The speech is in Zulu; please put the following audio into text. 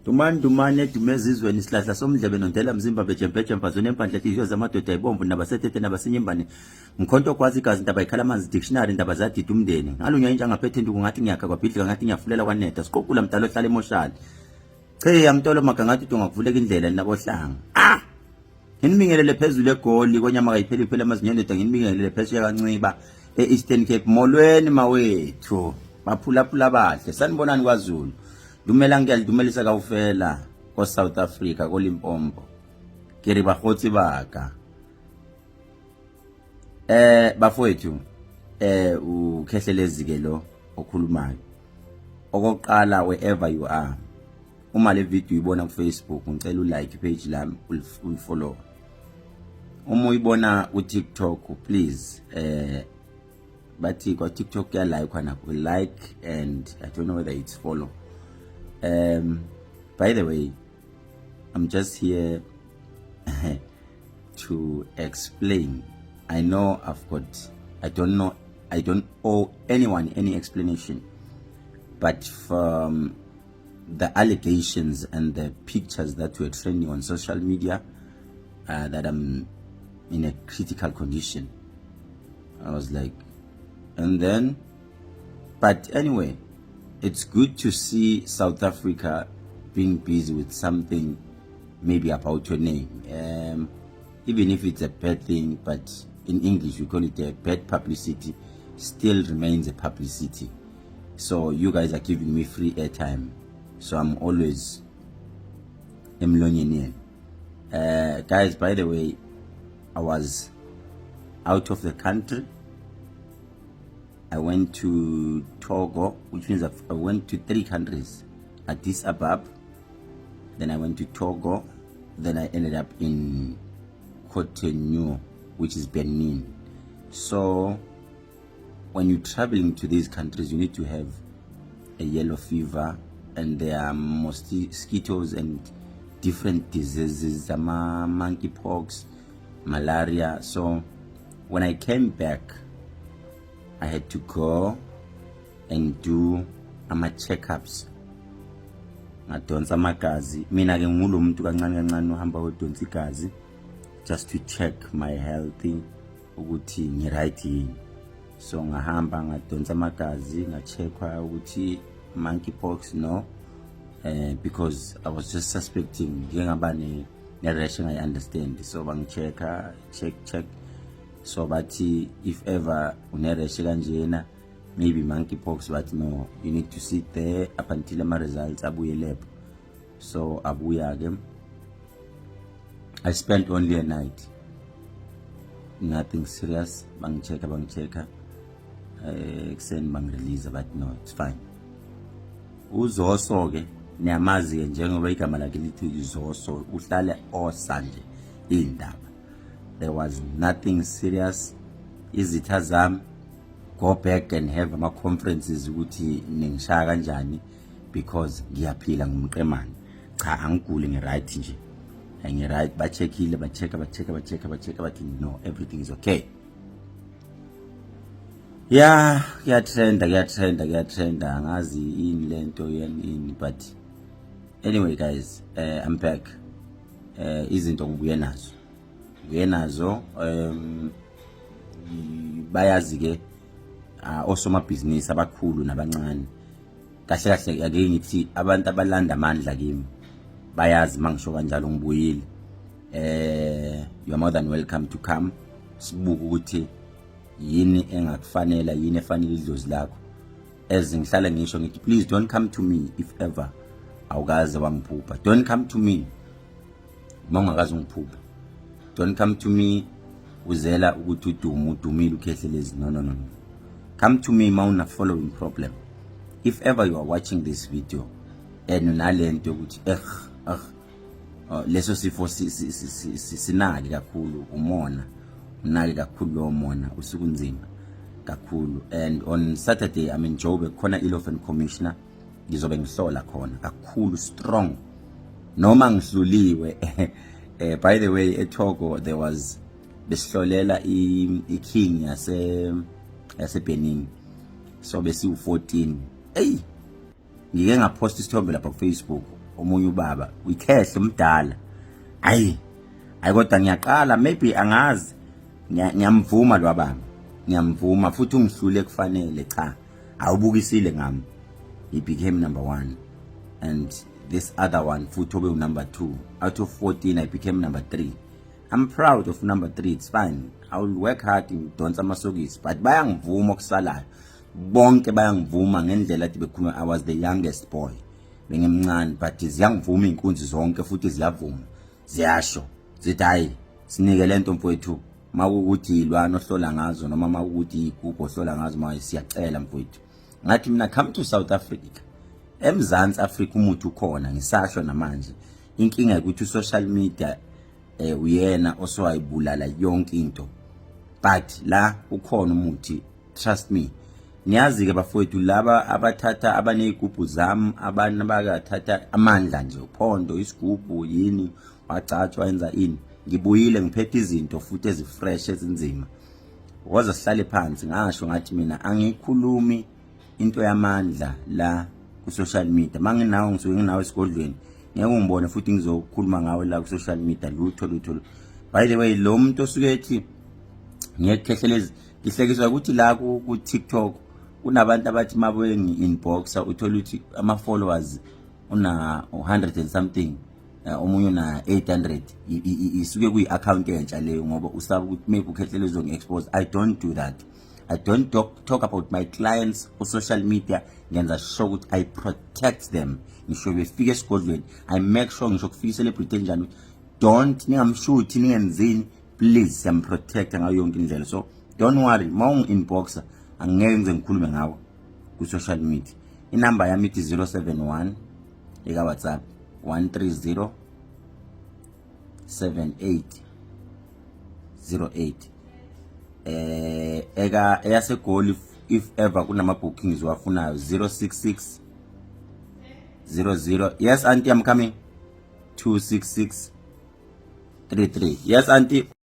Dumane dumezizweni sihlahla somdlebe nondela mzimba bejempejempa zone empandla ihliziyo zamadoda ayibomvu nabasethethe nabasinyimbane mkhonto kwazi igazi ndaba ikhala amanzi dictionary ndaba zadida umndeni ngalunya intsha ngaphethe nduku ngathi ngiyakha kwabhidlika ngathi ngiyafulela kwaneta sikokula mdalo ohlala emoshali che amtolo magangathi ungakuvuleka indlela nabohlanga nginibingelele phezulu egoli konyama kayipheli phela amazinyendoda nginibingelele phezulu kanciba eEastern Cape molweni mawethu baphulaphula abahle sanibonani kwaZulu dumela ngiyalidumelisa kaufela ko South Africa ko Limpopo ke re bagotsi baka bafowethu ukhehlelezi ke lo okhulumayo okoqala wherever you are uma le video uyibona ku Facebook ngicela ulike page lami ufollow uma uyibona ku TikTok please bathi kwa TikTok ya like khona ku like and I don't know whether it's follow. By the way, I'm just here to explain. I know I don't owe anyone any explanation, but from the allegations and the pictures that were trending on social media, that I'm in a critical condition. I was like, and then, but anyway, it's good to see South Africa being busy with something maybe about your name. Even if it's a bad thing, but in English we call it a bad publicity, still remains a publicity. So you guys are giving me free airtime. So I'm always emlonyeni. Guys, by the way, I was out of the country. I went to Togo, which means I went to 3 countries. Addis Ababa, then I went to Togo, then I ended up in Cotonou, which is Benin. So when you're traveling to these countries, you need to have a yellow fever, and there are mosquitoes and different diseases, monkeypox, malaria. So when I came back, I had to go and do ama-checkups. Ngadonsa amagazi. Mina ke ngulo muntu kancane kancane uhamba udonsa igazi just to check my health ukuthi ngi right yini. So ngahamba ngadonsa amagazi ngacheckwa ukuthi monkeypox no, because I was just suspecting ngengaba ne rash I understand. So bangichecka check. So bathi if ever unereshe kanjena maybe monkeypox, but no, you need to sit there up until my results abuye lab. So abuya ke I spent only a night, nothing serious. Bangichecka extend bang release, but no, it's fine. Uzoso ke niyamazi ke njengoba igama lakhe lithi uzoso uhlala osanje indaba. There was nothing serious. Izitha zami go back and have ama conferences ukuthi ningishaya kanjani because ngiyaphila ngumqemane. Cha angiguli ngi right nje. Ngi right ba checkile ba checka bathi no, everything is okay. Yeah, kuyatrenda angazi ini lento yini, but anyway guys, I'm back. Izinto ngibuye nazo bayazi ke osomabhizinisi abakhulu nabancane. Kahle kahle ake ngithi abantu abalanda amandla kimi bayazi mangisho kanjalo ngibuyile. You are more than welcome to come. Sibuka ukuthi yini engakufanele yini efanele idlozi lakho. Ezingihlala ngisho ngithi please don't come to me if ever awukaze wangiphupha. Don't come to me mongakaze ungiphupha. Don't come to me uzela ukuthi udumile ukhehlelezi. No. Come to me mauna following problem. If ever you are watching this video and unalento ukuthi leso sifo sinaki kakhulu umona, unaki kakhulu lo mona usuku nzima kakhulu. And on Saturday I'm in Joburg khona i-Elephant Commissioner ngizobe ngihlola khona kakhulu strong noma ngihluliwe. By the way, at Togo there was besihlolela i-king yase Benin. So besi u14. Ngike ngapost isithombe lapha ku Facebook omunye ubaba uyikhehle umdala hayi kodwa ngiyaqala maybe angazi ngiyamvuma lo baba ngiyamvuma futhi ungihlule kufanele cha awubukisile ngami he became number 1 and this other one futhi obe number 2 out of 14 I became number 3. I'm proud of number 3. It's fine. I will work hard ngidonsa amasokisi but bayangivuma okusalayo bonke bayangivuma ngendlela athi bekhuluma. I was the youngest boy bengimncane but ziyangivuma inkunzi zonke futhi ziyavuma ziyasho zithi hayi sinike lento mfowethu makukuthi ilwana ohlola ngazo noma makukuthi igubho ohlola ngazo manje siyacela mfowethu. Ngathi mina come to South Africa eMzansi Africa umuthi ukhona ngisasho namanje inkinga ukuthi social media uyena osowayibulala yonke into but la ukhona umuthi trust me. Niyazi ke bafowethu laba abathatha abanezigubhu zami abantu bakathatha amandla nje uphondo isigubhu yini wacatshwa yenza ini ngibuyile ngiphethe izinto futhi ezifresh ezinzima waze sihlale phansi ngasho ngathi mina angikhulumi into yamandla la ku social media manginawo ngisuke nginawo esigodlweni ngeke ngibone futhi ngizokhuluma ngawe la ku social media lutho by the way lo muntu osuke ethi ngiyekhehlelezi ngihlekiswa ukuthi la ku TikTok kunabantu abathi mabuye ngi-inboxa uthola ukuthi ama-followers una 100 and something omunye una 800 isuke kuyi-account entsha leyo ngoba usaba ukuthi maybe ukhehlelezwe ngi-expose. I don't do that. I don't talk about my clients on social media. Ngenza sure ukuthi I protect them ngisho befika esigodlweni I make sure ngisho kufika celebrity enjani don't ningamshuthi ningenzini please siyamprotect ngayo yonke indlela. So don't worry inboxa angeke ngize ngikhulume ngawe ku social media. Inamba yami ithi 071 eka WhatsApp 130 7808 eka eyasegoli if ever kunama bookings wafunayo 066 00. Yes auntie I'm coming 266 33. Yes auntie.